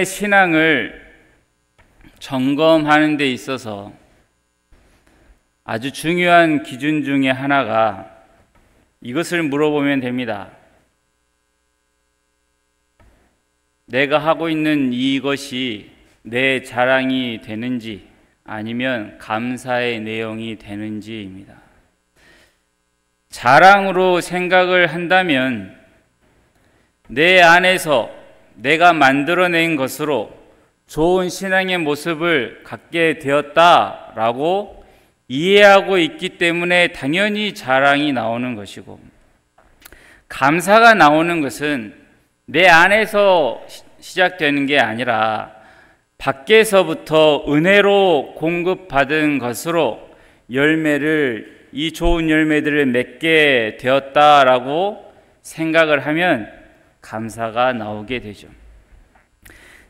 신앙을 점검하는 데 있어서 아주 중요한 기준 중에 하나가 이것을 물어보면 됩니다. 내가 하고 있는 이것이 내 자랑이 되는지 아니면 감사의 내용이 되는지입니다. 자랑으로 생각을 한다면 내 안에서 내가 만들어낸 것으로 좋은 신앙의 모습을 갖게 되었다라고 이해하고 있기 때문에 당연히 자랑이 나오는 것이고, 감사가 나오는 것은 내 안에서 시작되는 게 아니라 밖에서부터 은혜로 공급받은 것으로 이 좋은 열매들을 맺게 되었다라고 생각을 하면 감사가 나오게 되죠.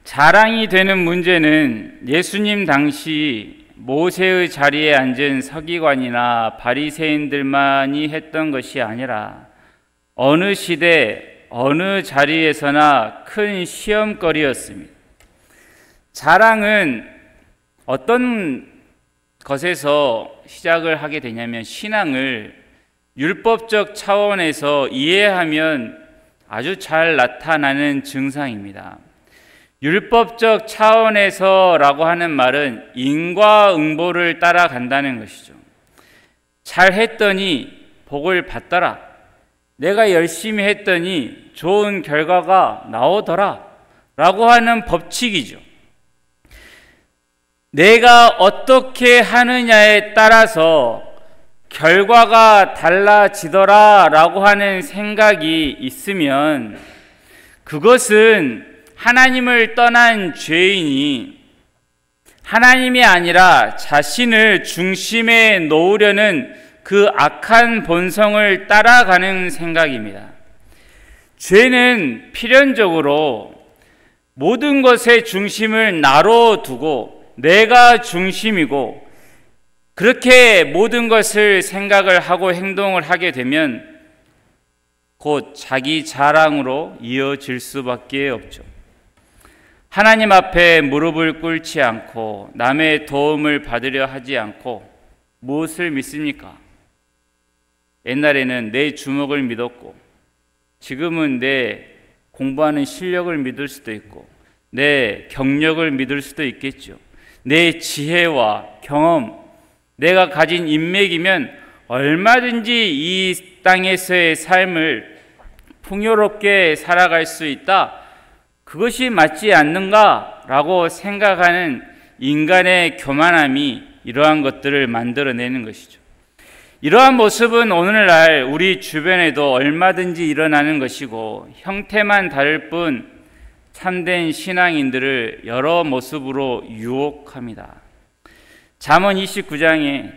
자랑이 되는 문제는 예수님 당시 모세의 자리에 앉은 서기관이나 바리새인들만이 했던 것이 아니라 어느 시대 어느 자리에서나 큰 시험거리였습니다. 자랑은 어떤 것에서 시작을 하게 되냐면 신앙을 율법적 차원에서 이해하면 아주 잘 나타나는 증상입니다. 율법적 차원에서라고 하는 말은 인과응보를 따라간다는 것이죠. 잘했더니 복을 받더라. 내가 열심히 했더니 좋은 결과가 나오더라. 라고 하는 법칙이죠. 내가 어떻게 하느냐에 따라서 결과가 달라지더라 라고 하는 생각이 있으면 그것은 하나님을 떠난 죄인이 하나님이 아니라 자신을 중심에 놓으려는 그 악한 본성을 따라가는 생각입니다. 죄는 필연적으로 모든 것의 중심을 나로 두고 내가 중심이고 그렇게 모든 것을 생각을 하고 행동을 하게 되면 곧 자기 자랑으로 이어질 수밖에 없죠. 하나님 앞에 무릎을 꿇지 않고 남의 도움을 받으려 하지 않고 무엇을 믿습니까? 옛날에는 내 주먹을 믿었고 지금은 내 공부하는 실력을 믿을 수도 있고 내 경력을 믿을 수도 있겠죠. 내 지혜와 경험, 내가 가진 인맥이면 얼마든지 이 땅에서의 삶을 풍요롭게 살아갈 수 있다. 그것이 맞지 않는가라고 생각하는 인간의 교만함이 이러한 것들을 만들어내는 것이죠. 이러한 모습은 오늘날 우리 주변에도 얼마든지 일어나는 것이고 형태만 다를 뿐 참된 신앙인들을 여러 모습으로 유혹합니다. 잠언 29장에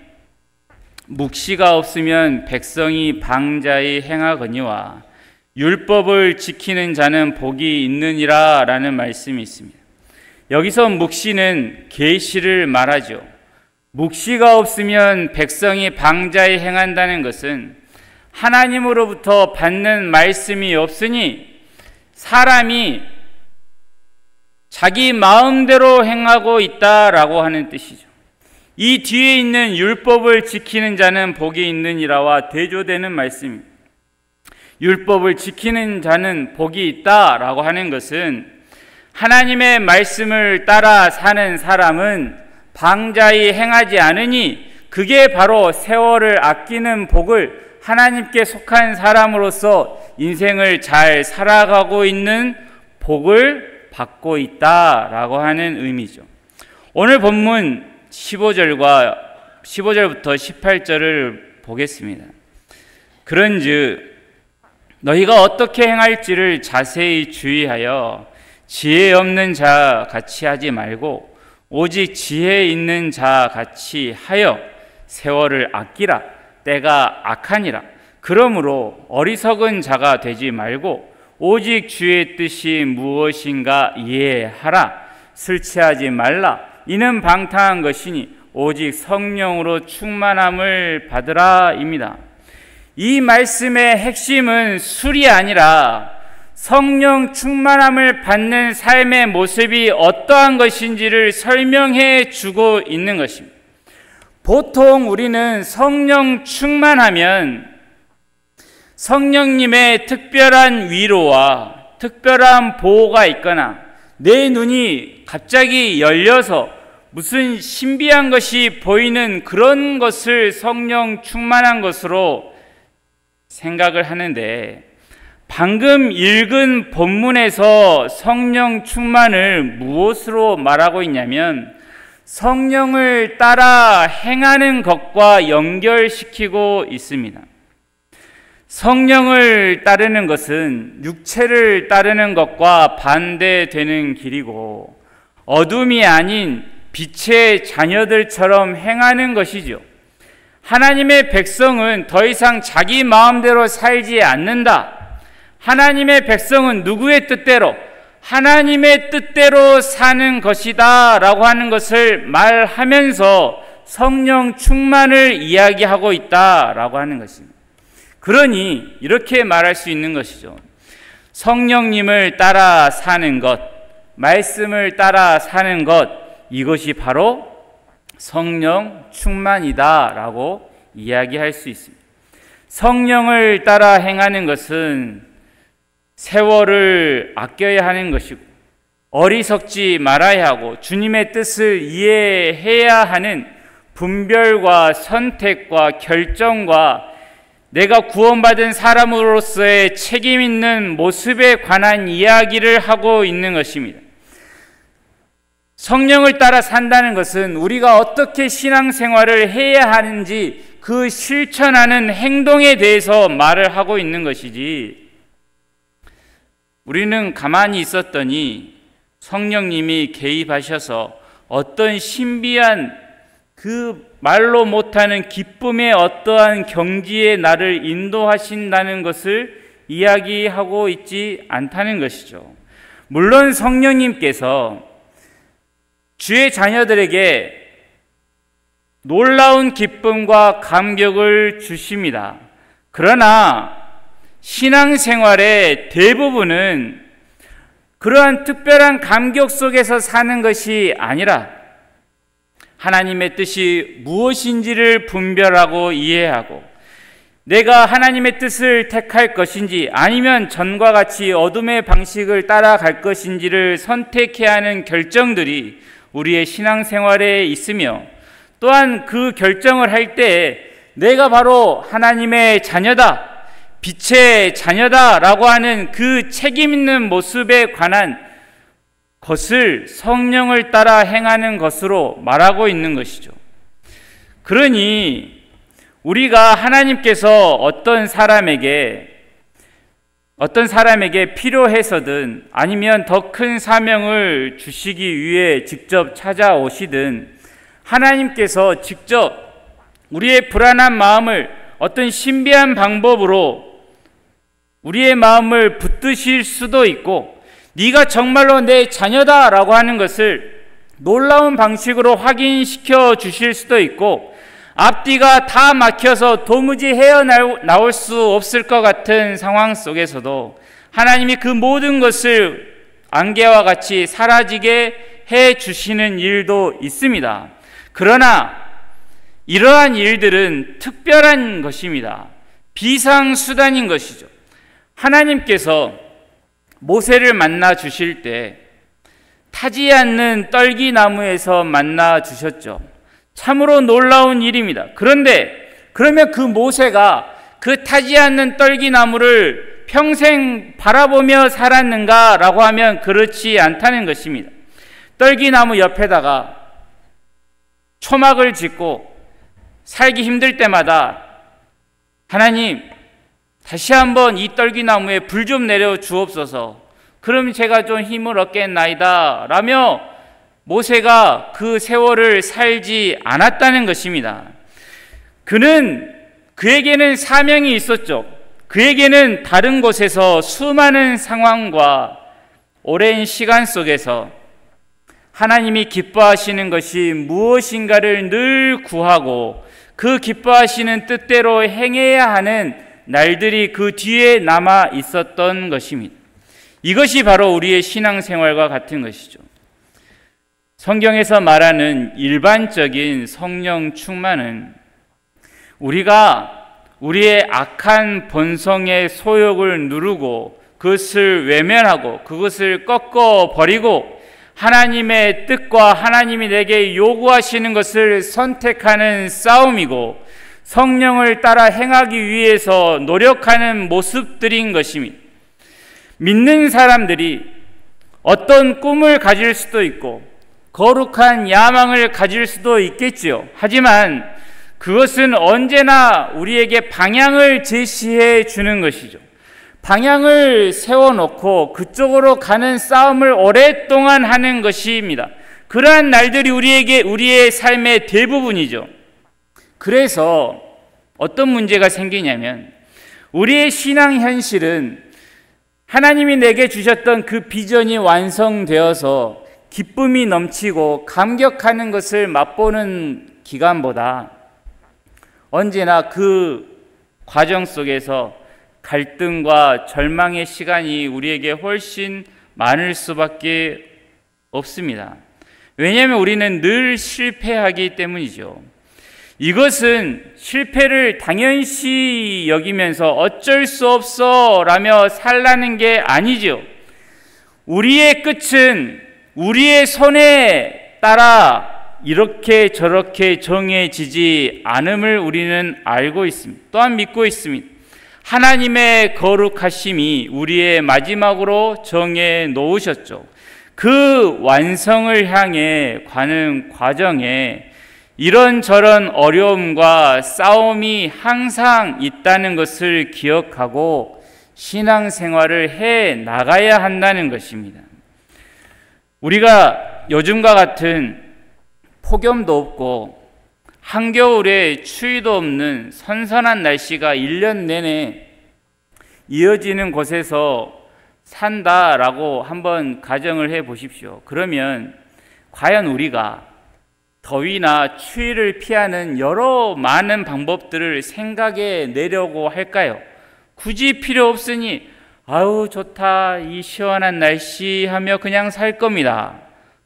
묵시가 없으면 백성이 방자히 행하거니와 율법을 지키는 자는 복이 있느니라 라는 말씀이 있습니다. 여기서 묵시는 계시를 말하죠. 묵시가 없으면 백성이 방자히 행한다는 것은 하나님으로부터 받는 말씀이 없으니 사람이 자기 마음대로 행하고 있다라고 하는 뜻이죠. 이 뒤에 있는 율법을 지키는 자는 복이 있느니라와 대조되는 말씀입니다. 율법을 지키는 자는 복이 있다라고 하는 것은 하나님의 말씀을 따라 사는 사람은 방자히 행하지 않으니 그게 바로 세월을 아끼는 복을 하나님께 속한 사람으로서 인생을 잘 살아가고 있는 복을 받고 있다라고 하는 의미죠. 오늘 본문 15절부터 18절을 보겠습니다. 그런즉 너희가 어떻게 행할지를 자세히 주의하여 지혜 없는 자 같이 하지 말고 오직 지혜 있는 자 같이 하여 세월을 아끼라. 때가 악하니라. 그러므로 어리석은 자가 되지 말고 오직 주의 뜻이 무엇인가 이해하라. 술 취하지 말라. 이는 방탕한 것이니 오직 성령으로 충만함을 받으라 입니다. 이 말씀의 핵심은 술이 아니라 성령 충만함을 받는 삶의 모습이 어떠한 것인지를 설명해 주고 있는 것입니다. 보통 우리는 성령 충만하면 성령님의 특별한 위로와 특별한 보호가 있거나 내 눈이 갑자기 열려서 무슨 신비한 것이 보이는 그런 것을 성령 충만한 것으로 생각을 하는데, 방금 읽은 본문에서 성령 충만을 무엇으로 말하고 있냐면 성령을 따라 행하는 것과 연결시키고 있습니다. 성령을 따르는 것은 육체를 따르는 것과 반대되는 길이고 어둠이 아닌 빛의 자녀들처럼 행하는 것이죠. 하나님의 백성은 더 이상 자기 마음대로 살지 않는다. 하나님의 백성은 누구의 뜻대로? 하나님의 뜻대로 사는 것이다 라고 하는 것을 말하면서 성령 충만을 이야기하고 있다 라고 하는 것입니다. 그러니 이렇게 말할 수 있는 것이죠. 성령님을 따라 사는 것, 말씀을 따라 사는 것, 이것이 바로 성령 충만이다 라고 이야기할 수 있습니다. 성령을 따라 행하는 것은 세월을 아껴야 하는 것이고 어리석지 말아야 하고 주님의 뜻을 이해해야 하는 분별과 선택과 결정과 내가 구원받은 사람으로서의 책임 있는 모습에 관한 이야기를 하고 있는 것입니다. 성령을 따라 산다는 것은 우리가 어떻게 신앙생활을 해야 하는지 그 실천하는 행동에 대해서 말을 하고 있는 것이지, 우리는 가만히 있었더니 성령님이 개입하셔서 어떤 신비한 그 말로 못하는 기쁨의 어떠한 경지에 나를 인도하신다는 것을 이야기하고 있지 않다는 것이죠. 물론 성령님께서 주의 자녀들에게 놀라운 기쁨과 감격을 주십니다. 그러나 신앙생활의 대부분은 그러한 특별한 감격 속에서 사는 것이 아니라 하나님의 뜻이 무엇인지를 분별하고 이해하고 내가 하나님의 뜻을 택할 것인지 아니면 전과 같이 어둠의 방식을 따라갈 것인지를 선택해야 하는 결정들이 우리의 신앙생활에 있으며, 또한 그 결정을 할 때 내가 바로 하나님의 자녀다, 빛의 자녀다 라고 하는 그 책임 있는 모습에 관한 것을 성령을 따라 행하는 것으로 말하고 있는 것이죠. 그러니 우리가 하나님께서 어떤 사람에게 필요해서든 아니면 더 큰 사명을 주시기 위해 직접 찾아오시든 하나님께서 직접 우리의 불안한 마음을 어떤 신비한 방법으로 우리의 마음을 붙드실 수도 있고, 네가 정말로 내 자녀다라고 하는 것을 놀라운 방식으로 확인시켜 주실 수도 있고, 앞뒤가 다 막혀서 도무지 헤어나올 수 없을 것 같은 상황 속에서도 하나님이 그 모든 것을 안개와 같이 사라지게 해 주시는 일도 있습니다. 그러나 이러한 일들은 특별한 것입니다. 비상수단인 것이죠. 하나님께서 모세를 만나 주실 때 타지 않는 떨기나무에서 만나 주셨죠. 참으로 놀라운 일입니다. 그런데 그러면 그 모세가 그 타지 않는 떨기나무를 평생 바라보며 살았는가라고 하면 그렇지 않다는 것입니다. 떨기나무 옆에다가 초막을 짓고 살기 힘들 때마다 하나님 다시 한번 이 떨기나무에 불 좀 내려 주옵소서, 그럼 제가 좀 힘을 얻겠나이다 라며 모세가 그 세월을 살지 않았다는 것입니다. 그에게는 사명이 있었죠. 그에게는 다른 곳에서 수많은 상황과 오랜 시간 속에서 하나님이 기뻐하시는 것이 무엇인가를 늘 구하고 그 기뻐하시는 뜻대로 행해야 하는 날들이 그 뒤에 남아 있었던 것입니다. 이것이 바로 우리의 신앙생활과 같은 것이죠. 성경에서 말하는 일반적인 성령 충만은 우리가 우리의 악한 본성의 소욕을 누르고 그것을 외면하고 그것을 꺾어 버리고 하나님의 뜻과 하나님이 내게 요구하시는 것을 선택하는 싸움이고 성령을 따라 행하기 위해서 노력하는 모습들인 것입니다. 믿는 사람들이 어떤 꿈을 가질 수도 있고 거룩한 야망을 가질 수도 있겠지요. 하지만 그것은 언제나 우리에게 방향을 제시해 주는 것이죠. 방향을 세워놓고 그쪽으로 가는 싸움을 오랫동안 하는 것입니다. 그러한 날들이 우리의 삶의 대부분이죠. 그래서 어떤 문제가 생기냐면 우리의 신앙 현실은 하나님이 내게 주셨던 그 비전이 완성되어서 기쁨이 넘치고 감격하는 것을 맛보는 기간보다 언제나 그 과정 속에서 갈등과 절망의 시간이 우리에게 훨씬 많을 수밖에 없습니다. 왜냐하면 우리는 늘 실패하기 때문이죠. 이것은 실패를 당연시 여기면서 어쩔 수 없어 라며 살라는 게 아니죠. 우리의 끝은 우리의 손에 따라 이렇게 저렇게 정해지지 않음을 우리는 알고 있습니다. 또한 믿고 있습니다. 하나님의 거룩하심이 우리의 마지막으로 정해 놓으셨죠. 그 완성을 향해 가는 과정에 이런저런 어려움과 싸움이 항상 있다는 것을 기억하고 신앙생활을 해 나가야 한다는 것입니다. 우리가 요즘과 같은 폭염도 없고 한겨울에 추위도 없는 선선한 날씨가 1년 내내 이어지는 곳에서 산다라고 한번 가정을 해 보십시오. 그러면 과연 우리가 더위나 추위를 피하는 여러 많은 방법들을 생각해 내려고 할까요? 굳이 필요 없으니 아우 좋다 이 시원한 날씨 하며 그냥 살 겁니다.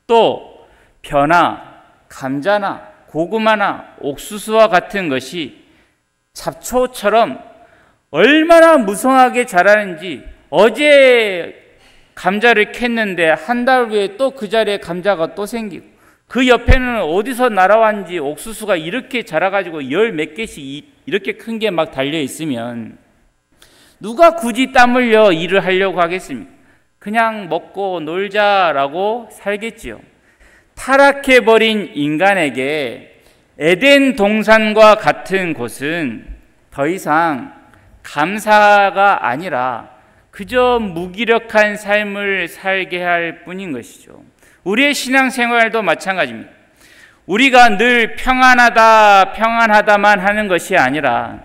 또 벼나 감자나 고구마나 옥수수와 같은 것이 잡초처럼 얼마나 무성하게 자라는지 어제 감자를 캤는데 한 달 후에 또 그 자리에 감자가 또 생기고 그 옆에는 어디서 날아왔는지 옥수수가 이렇게 자라가지고 열 몇 개씩 이렇게 큰 게 막 달려 있으면 누가 굳이 땀 흘려 일을 하려고 하겠습니까? 그냥 먹고 놀자라고 살겠지요. 타락해버린 인간에게 에덴 동산과 같은 곳은 더 이상 감사가 아니라 그저 무기력한 삶을 살게 할 뿐인 것이죠. 우리의 신앙생활도 마찬가지입니다. 우리가 늘 평안하다만 하는 것이 아니라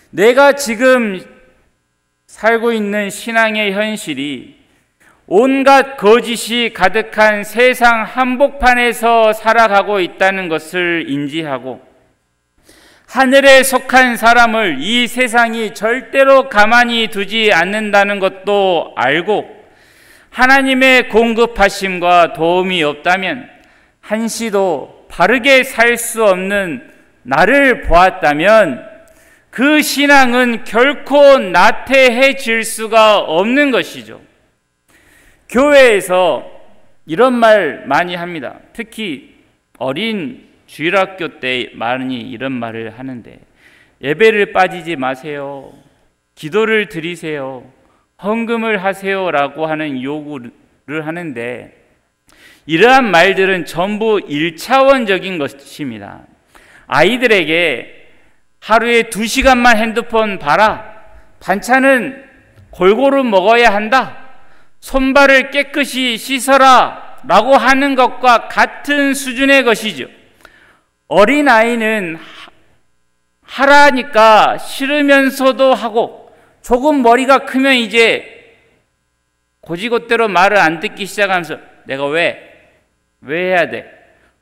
내가 지금 살고 있는 신앙의 현실이 온갖 거짓이 가득한 세상 한복판에서 살아가고 있다는 것을 인지하고 하늘에 속한 사람을 이 세상이 절대로 가만히 두지 않는다는 것도 알고 하나님의 공급하심과 도움이 없다면 한시도 바르게 살 수 없는 나를 보았다면 그 신앙은 결코 나태해질 수가 없는 것이죠. 교회에서 이런 말 많이 합니다. 특히 어린 주일학교 때 많이 이런 말을 하는데 예배를 빠지지 마세요. 기도를 드리세요. 헌금을 하세요라고 하는 요구를 하는데 이러한 말들은 전부 1차원적인 것입니다. 아이들에게 하루에 2시간만 핸드폰 봐라. 반찬은 골고루 먹어야 한다. 손발을 깨끗이 씻어라 라고 하는 것과 같은 수준의 것이죠. 어린아이는 하라니까 싫으면서도 하고 조금 머리가 크면 이제 고지것대로 말을 안 듣기 시작하면서 내가 왜 해야 돼?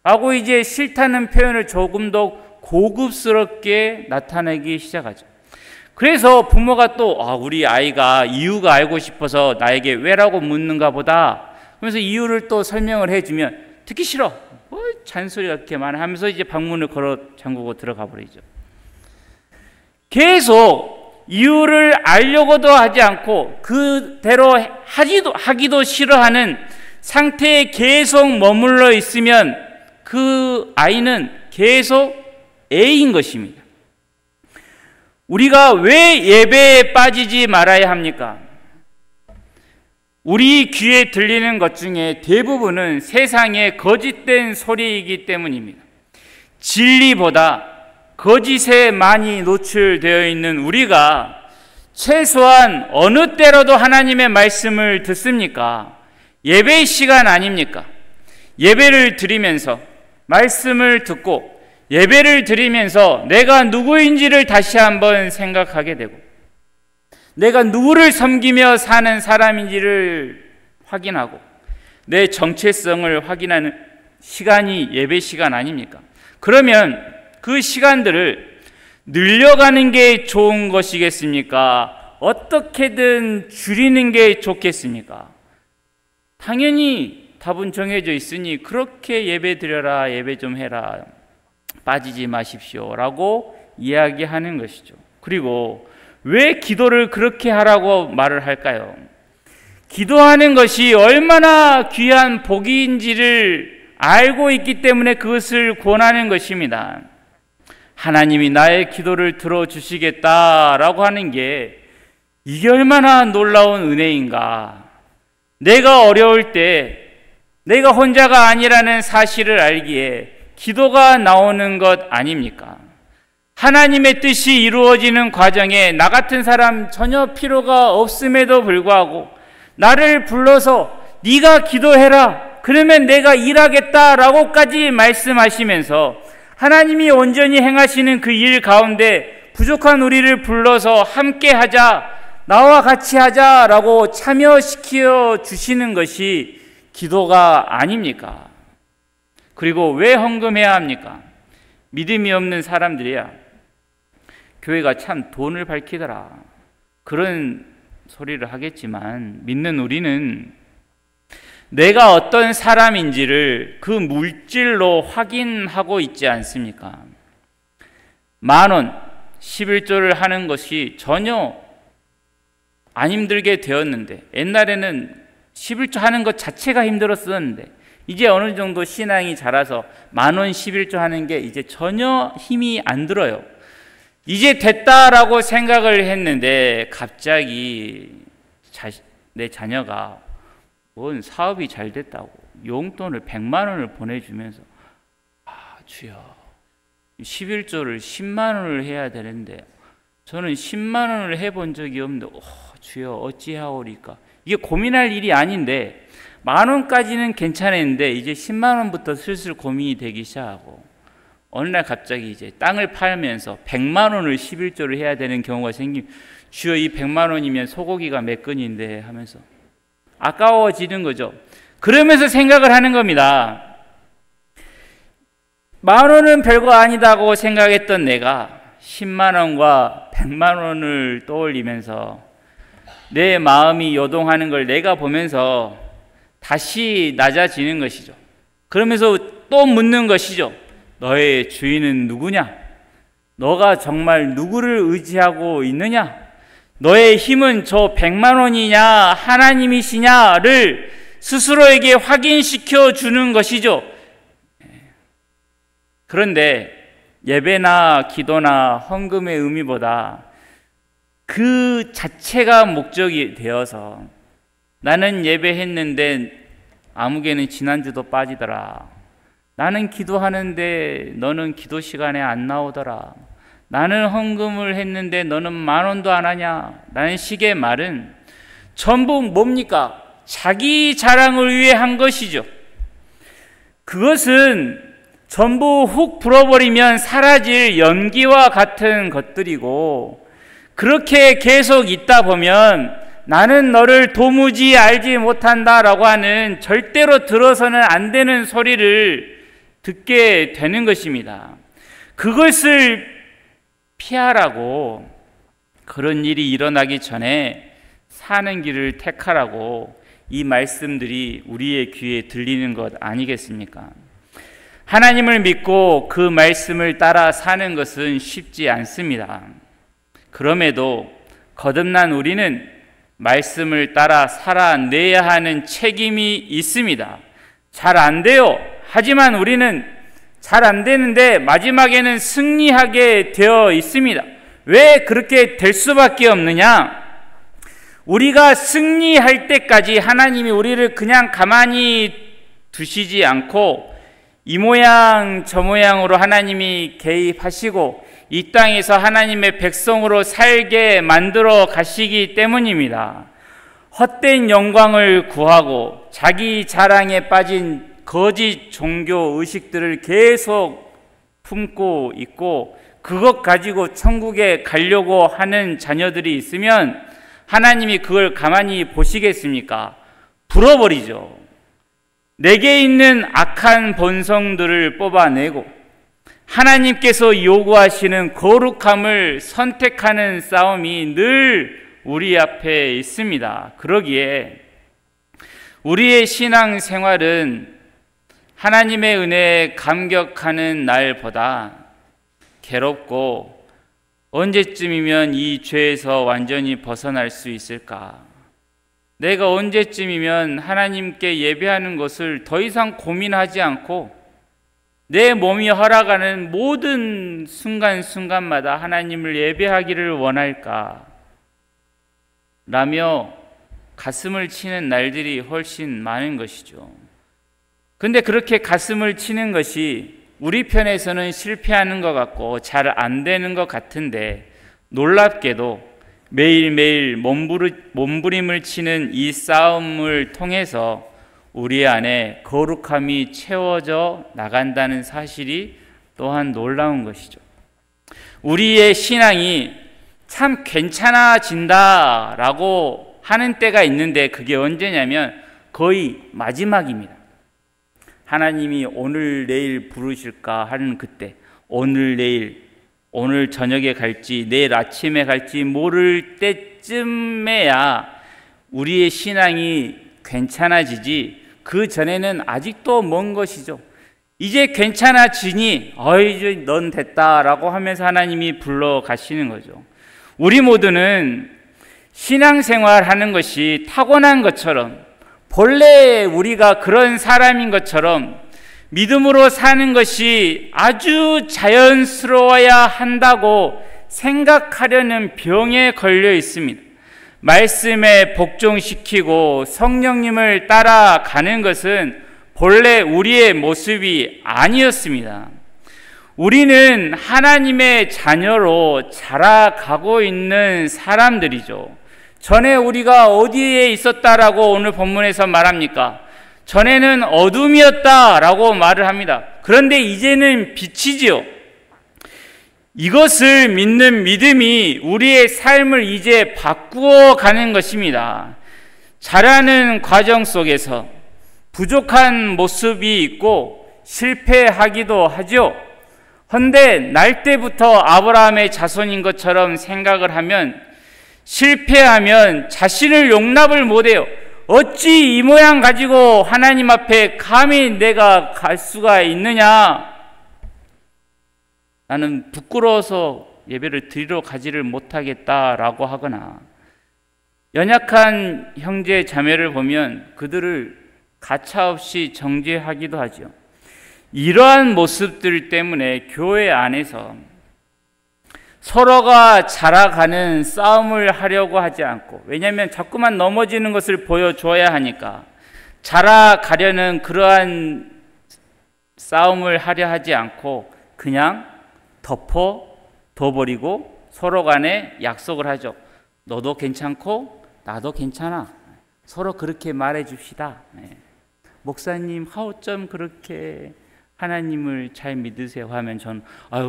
라고 이제 싫다는 표현을 조금 더 고급스럽게 나타내기 시작하죠. 그래서 부모가 또 우리 아이가 이유가 알고 싶어서 나에게 왜라고 묻는가 보다 그러면서 이유를 또 설명을 해주면 듣기 싫어. 잔소리가 그렇게 많아 하면서 이제 방문을 걸어 잠그고 들어가 버리죠. 계속 이유를 알려고도 하지 않고 그대로 하기도 싫어하는 상태에 계속 머물러 있으면 그 아이는 계속 애인 것입니다. 우리가 왜 예배에 빠지지 말아야 합니까? 우리 귀에 들리는 것 중에 대부분은 세상의 거짓된 소리이기 때문입니다. 진리보다 거짓에 많이 노출되어 있는 우리가 최소한 어느 때로도 하나님의 말씀을 듣습니까? 예배 시간 아닙니까? 예배를 드리면서 말씀을 듣고 예배를 드리면서 내가 누구인지를 다시 한번 생각하게 되고 내가 누구를 섬기며 사는 사람인지를 확인하고 내 정체성을 확인하는 시간이 예배 시간 아닙니까? 그러면 그 시간들을 늘려가는 게 좋은 것이겠습니까? 어떻게든 줄이는 게 좋겠습니까? 당연히 답은 정해져 있으니 그렇게 예배 드려라, 예배 좀 해라, 빠지지 마십시오 라고 이야기하는 것이죠. 그리고 왜 기도를 그렇게 하라고 말을 할까요? 기도하는 것이 얼마나 귀한 복인지를 알고 있기 때문에 그것을 권하는 것입니다. 하나님이 나의 기도를 들어주시겠다라고 하는 게 이게 얼마나 놀라운 은혜인가. 내가 어려울 때 내가 혼자가 아니라는 사실을 알기에 기도가 나오는 것 아닙니까? 하나님의 뜻이 이루어지는 과정에 나 같은 사람 전혀 필요가 없음에도 불구하고 나를 불러서 네가 기도해라, 그러면 내가 일하겠다라고까지 말씀하시면서 하나님이 온전히 행하시는 그 일 가운데 부족한 우리를 불러서 함께 하자, 나와 같이 하자라고 참여시켜 주시는 것이 기도가 아닙니까? 그리고 왜 헌금해야 합니까? 믿음이 없는 사람들이야 교회가 참 돈을 밝히더라 그런 소리를 하겠지만, 믿는 우리는 내가 어떤 사람인지를 그 물질로 확인하고 있지 않습니까? 10,000원 11조를 하는 것이 전혀 안 힘들게 되었는데, 옛날에는 11조 하는 것 자체가 힘들었었는데 이제 어느 정도 신앙이 자라서 10,000원 11조 하는 게 이제 전혀 힘이 안 들어요. 이제 됐다라고 생각을 했는데 갑자기 내 자녀가 뭔 사업이 잘 됐다고 용돈을 100만 원을 보내주면서 주여 11조를 10만 원을 해야 되는데 저는 10만 원을 해본 적이 없는데 주여 어찌하오리까. 이게 고민할 일이 아닌데 10,000원까지는 괜찮았는데 이제 10만 원부터 슬슬 고민이 되기 시작하고, 어느 날 갑자기 이제 땅을 팔면서 100만 원을 11조를 해야 되는 경우가 생기면 주여 이 100만 원이면 소고기가 몇 근인데 하면서 아까워지는 거죠. 그러면서 생각을 하는 겁니다. 10,000원은 별거 아니다고 생각했던 내가 10만 원과 100만 원을 떠올리면서 내 마음이 요동하는 걸 내가 보면서 다시 낮아지는 것이죠. 그러면서 또 묻는 것이죠. 너의 주인은 누구냐? 너가 정말 누구를 의지하고 있느냐? 너의 힘은 저 100만 원이냐 하나님이시냐를 스스로에게 확인시켜 주는 것이죠. 그런데 예배나 기도나 헌금의 의미보다 그 자체가 목적이 되어서 나는 예배했는데 아무개는 지난주도 빠지더라. 나는 기도하는데 너는 기도 시간에 안 나오더라. 나는 헌금을 했는데 너는 10,000원도 안 하냐. 라는 식의 말은 전부 뭡니까? 자기 자랑을 위해 한 것이죠. 그것은 전부 훅 불어버리면 사라질 연기와 같은 것들이고, 그렇게 계속 있다 보면 나는 너를 도무지 알지 못한다라고 하는 절대로 들어서는 안 되는 소리를 듣게 되는 것입니다. 그것을 피하라고 그런 일이 일어나기 전에 사는 길을 택하라고 이 말씀들이 우리의 귀에 들리는 것 아니겠습니까? 하나님을 믿고 그 말씀을 따라 사는 것은 쉽지 않습니다. 그럼에도 거듭난 우리는 말씀을 따라 살아내야 하는 책임이 있습니다. 잘 안 돼요. 하지만 우리는 잘 안 되는데 마지막에는 승리하게 되어 있습니다. 왜 그렇게 될 수밖에 없느냐? 우리가 승리할 때까지 하나님이 우리를 그냥 가만히 두시지 않고 이 모양 저 모양으로 하나님이 개입하시고 이 땅에서 하나님의 백성으로 살게 만들어 가시기 때문입니다. 헛된 영광을 구하고 자기 자랑에 빠진 거짓 종교 의식들을 계속 품고 있고 그것 가지고 천국에 가려고 하는 자녀들이 있으면 하나님이 그걸 가만히 보시겠습니까? 불어버리죠. 내게 있는 악한 본성들을 뽑아내고 하나님께서 요구하시는 거룩함을 선택하는 싸움이 늘 우리 앞에 있습니다. 그러기에 우리의 신앙 생활은 하나님의 은혜에 감격하는 날보다 괴롭고 언제쯤이면 이 죄에서 완전히 벗어날 수 있을까? 내가 언제쯤이면 하나님께 예배하는 것을 더 이상 고민하지 않고 내 몸이 허락하는 모든 순간순간마다 하나님을 예배하기를 원할까? 라며 가슴을 치는 날들이 훨씬 많은 것이죠. 근데 그렇게 가슴을 치는 것이 우리 편에서는 실패하는 것 같고 잘 안 되는 것 같은데 놀랍게도 매일매일 몸부림을 치는 이 싸움을 통해서 우리 안에 거룩함이 채워져 나간다는 사실이 또한 놀라운 것이죠. 우리의 신앙이 참 괜찮아진다라고 하는 때가 있는데 그게 언제냐면 거의 마지막입니다. 하나님이 오늘 내일 부르실까 하는 그때, 오늘 내일, 오늘 저녁에 갈지 내일 아침에 갈지 모를 때쯤에야 우리의 신앙이 괜찮아지지 그 전에는 아직도 먼 것이죠. 이제 괜찮아지니 이제 넌 됐다라고 하면서 하나님이 불러가시는 거죠. 우리 모두는 신앙생활하는 것이 타고난 것처럼 본래 우리가 그런 사람인 것처럼 믿음으로 사는 것이 아주 자연스러워야 한다고 생각하려는 병에 걸려 있습니다. 말씀에 복종시키고 성령님을 따라가는 것은 본래 우리의 모습이 아니었습니다. 우리는 하나님의 자녀로 자라가고 있는 사람들이죠. 전에 우리가 어디에 있었다라고 오늘 본문에서 말합니까? 전에는 어둠이었다라고 말을 합니다. 그런데 이제는 빛이지요. 이것을 믿는 믿음이 우리의 삶을 이제 바꾸어 가는 것입니다. 자라는 과정 속에서 부족한 모습이 있고 실패하기도 하죠. 헌데 날 때부터 아브라함의 자손인 것처럼 생각을 하면 실패하면 자신을 용납을 못해요. 어찌 이 모양 가지고 하나님 앞에 감히 내가 갈 수가 있느냐? 나는 부끄러워서 예배를 드리러 가지를 못하겠다라고 하거나 연약한 형제 자매를 보면 그들을 가차없이 정죄하기도 하죠. 이러한 모습들 때문에 교회 안에서 서로가 자라가는 싸움을 하려고 하지 않고, 왜냐하면 자꾸만 넘어지는 것을 보여줘야 하니까 자라가려는 그러한 싸움을 하려 하지 않고 그냥 덮어버리고 서로 간에 약속을 하죠. 너도 괜찮고 나도 괜찮아. 서로 그렇게 말해 줍시다. 목사님 어쩜 그렇게 하나님을 잘 믿으세요 하면 전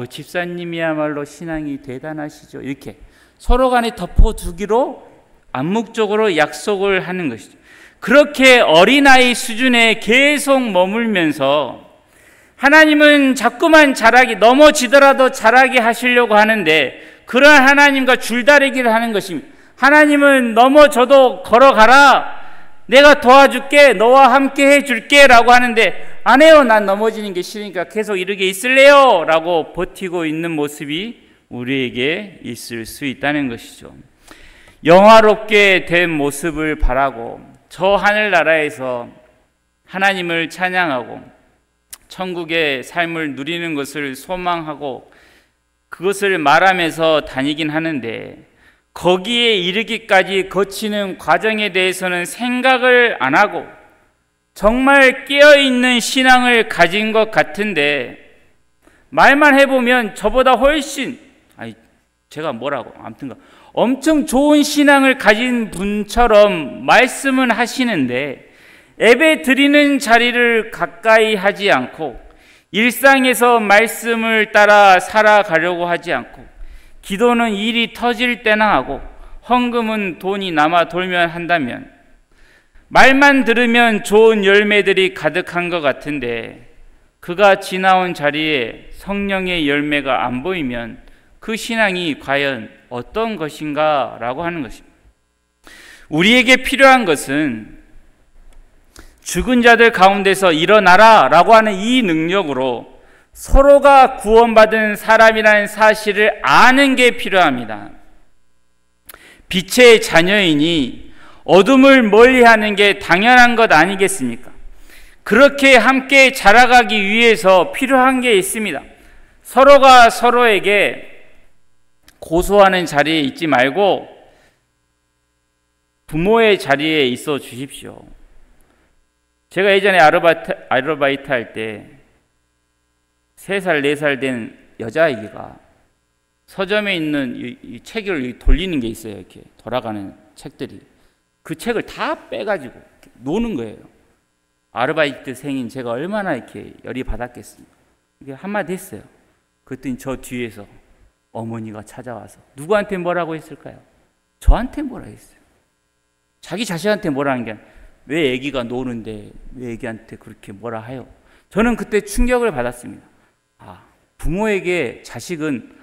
집사님이야말로 신앙이 대단하시죠. 이렇게 서로 간에 덮어두기로 암묵적으로 약속을 하는 것이죠. 그렇게 어린아이 수준에 계속 머물면서 하나님은 자꾸만 자라게, 넘어지더라도 자라게 하시려고 하는데 그러한 하나님과 줄다리기를 하는 것입니다. 하나님은 넘어져도 걸어가라, 내가 도와줄게, 너와 함께 해줄게 라고 하는데 안 해요. 난 넘어지는 게 싫으니까 계속 이렇게 있을래요 라고 버티고 있는 모습이 우리에게 있을 수 있다는 것이죠. 영화롭게 된 모습을 바라고 저 하늘나라에서 하나님을 찬양하고 천국의 삶을 누리는 것을 소망하고 그것을 말하면서 다니긴 하는데 거기에 이르기까지 거치는 과정에 대해서는 생각을 안 하고 정말 깨어있는 신앙을 가진 것 같은데 말만 해보면 저보다 훨씬, 제가 뭐라고 아무튼 엄청 좋은 신앙을 가진 분처럼 말씀은 하시는데 예배 드리는 자리를 가까이 하지 않고 일상에서 말씀을 따라 살아가려고 하지 않고 기도는 일이 터질 때나 하고 헌금은 돈이 남아 돌면 한다면 말만 들으면 좋은 열매들이 가득한 것 같은데 그가 지나온 자리에 성령의 열매가 안 보이면 그 신앙이 과연 어떤 것인가 라고 하는 것입니다. 우리에게 필요한 것은 죽은 자들 가운데서 일어나라 라고 하는 이 능력으로 서로가 구원받은 사람이라는 사실을 아는 게 필요합니다. 빛의 자녀이니 어둠을 멀리하는 게 당연한 것 아니겠습니까? 그렇게 함께 자라가기 위해서 필요한 게 있습니다. 서로가 서로에게 고소하는 자리에 있지 말고 부모의 자리에 있어 주십시오. 제가 예전에 아르바이트 할 때 3살, 4살 된 여자아이가 서점에 있는 이 책을 돌리는 게 있어요. 이렇게 돌아가는 책들이. 그 책을 다 빼가지고 노는 거예요. 아르바이트생인 제가 얼마나 이렇게 열이 받았겠습니까? 이게 한마디 했어요. 그랬더니 저 뒤에서 어머니가 찾아와서 누구한테 뭐라고 했을까요? 저한테 뭐라 했어요. 자기 자식한테 뭐라는 게 아니라 왜 애기가 노는데 왜 애기한테 그렇게 뭐라 해요? 저는 그때 충격을 받았습니다. 부모에게 자식은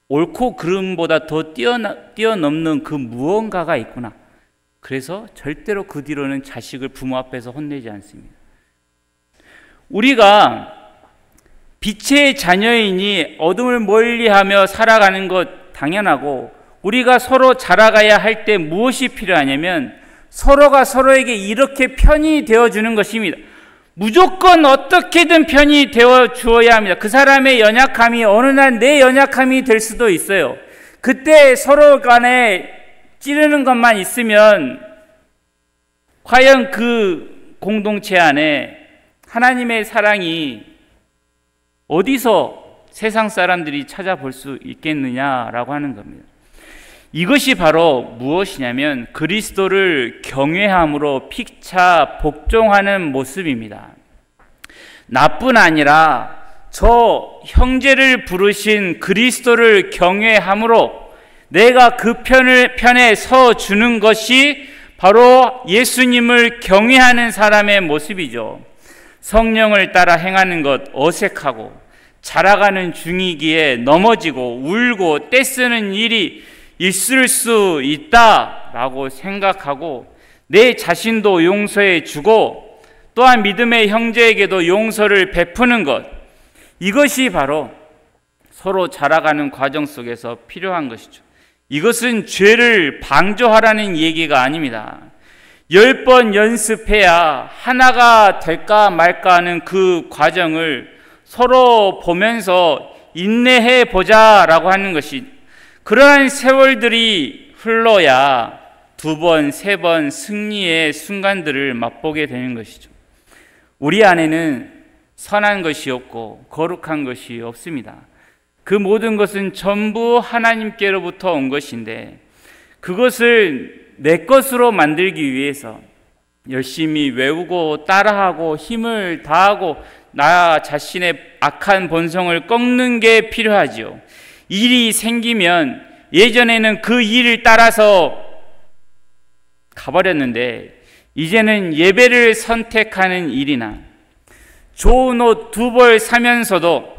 옳고 그름보다 더 뛰어넘는 그 무언가가 있구나. 그래서 절대로 그 뒤로는 자식을 부모 앞에서 혼내지 않습니다. 우리가 빛의 자녀이니 어둠을 멀리하며 살아가는 것 당연하고 우리가 서로 자라가야 할 때 무엇이 필요하냐면 서로가 서로에게 이렇게 편이 되어주는 것입니다. 무조건 어떻게든 편이 되어 주어야 합니다. 그 사람의 연약함이 어느 날 내 연약함이 될 수도 있어요. 그때 서로 간에 찌르는 것만 있으면 과연 그 공동체 안에 하나님의 사랑이 어디서 세상 사람들이 찾아볼 수 있겠느냐라고 하는 겁니다. 이것이 바로 무엇이냐면 그리스도를 경외함으로 피차 복종하는 모습입니다. 나뿐 아니라 저 형제를 부르신 그리스도를 경외함으로 내가 그 편에 서 주는 것이 바로 예수님을 경외하는 사람의 모습이죠. 성령을 따라 행하는 것 어색하고 자라가는 중이기에 넘어지고 울고 떼쓰는 일이 있을 수 있다라고 생각하고 내 자신도 용서해 주고 또한 믿음의 형제에게도 용서를 베푸는 것, 이것이 바로 서로 자라가는 과정 속에서 필요한 것이죠. 이것은 죄를 방조하라는 얘기가 아닙니다. 10번 연습해야 하나가 될까 말까 하는 그 과정을 서로 보면서 인내해 보자라고 하는 것이, 그러한 세월들이 흘러야 2번, 3번 승리의 순간들을 맛보게 되는 것이죠. 우리 안에는 선한 것이 없고 거룩한 것이 없습니다. 그 모든 것은 전부 하나님께로부터 온 것인데 그것을 내 것으로 만들기 위해서 열심히 외우고 따라하고 힘을 다하고 나 자신의 악한 본성을 꺾는 게 필요하지요. 일이 생기면 예전에는 그 일을 따라서 가버렸는데 이제는 예배를 선택하는 일이나 좋은 옷 2벌 사면서도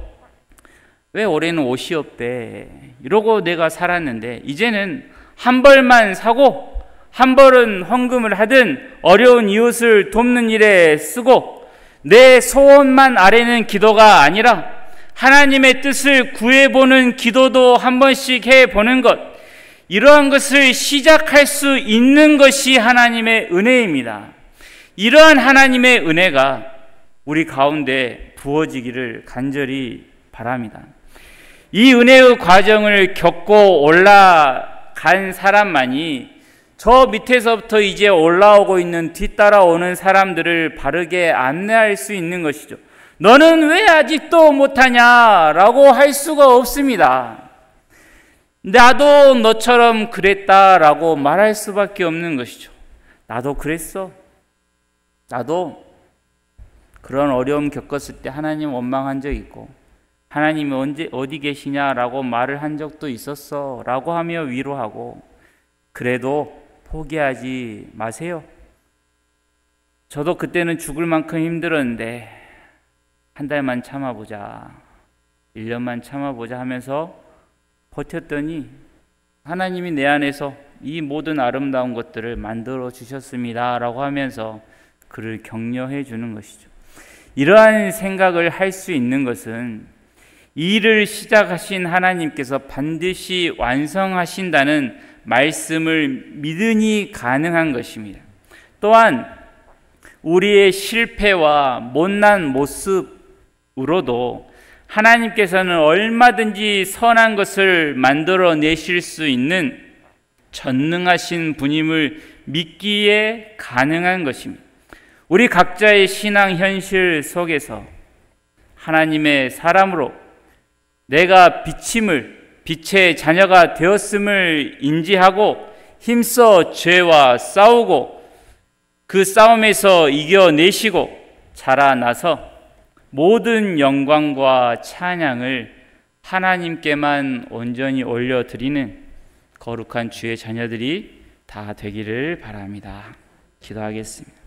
왜 올해는 옷이 없대? 이러고 내가 살았는데 이제는 한 벌만 사고 한 벌은 헌금을 하든 어려운 이웃을 돕는 일에 쓰고 내 소원만 아뢰는 기도가 아니라 하나님의 뜻을 구해보는 기도도 한 번씩 해보는 것, 이러한 것을 시작할 수 있는 것이 하나님의 은혜입니다. 이러한 하나님의 은혜가 우리 가운데 부어지기를 간절히 바랍니다. 이 은혜의 과정을 겪고 올라간 사람만이 저 밑에서부터 이제 올라오고 있는 뒤따라오는 사람들을 바르게 안내할 수 있는 것이죠. 너는 왜 아직도 못하냐? 라고 할 수가 없습니다. 나도 너처럼 그랬다라고 말할 수밖에 없는 것이죠. 나도 그랬어. 나도 그런 어려움 겪었을 때 하나님 원망한 적 있고 하나님이 어디 계시냐라고 말을 한 적도 있었어 라고 하며 위로하고, 그래도 포기하지 마세요. 저도 그때는 죽을 만큼 힘들었는데 한 달만 참아보자, 1년만 참아보자 하면서 버텼더니 하나님이 내 안에서 이 모든 아름다운 것들을 만들어 주셨습니다 라고 하면서 그를 격려해 주는 것이죠. 이러한 생각을 할 수 있는 것은 이 일을 시작하신 하나님께서 반드시 완성하신다는 말씀을 믿으니 가능한 것입니다. 또한 우리의 실패와 못난 모습으로도 하나님께서는 얼마든지 선한 것을 만들어내실 수 있는 전능하신 분임을 믿기에 가능한 것입니다. 우리 각자의 신앙 현실 속에서 하나님의 사람으로 내가 빛의 자녀가 되었음을 인지하고 힘써 죄와 싸우고 그 싸움에서 이겨내시고 자라나서 모든 영광과 찬양을 하나님께만 온전히 올려드리는 거룩한 주의 자녀들이 다 되기를 바랍니다. 기도하겠습니다.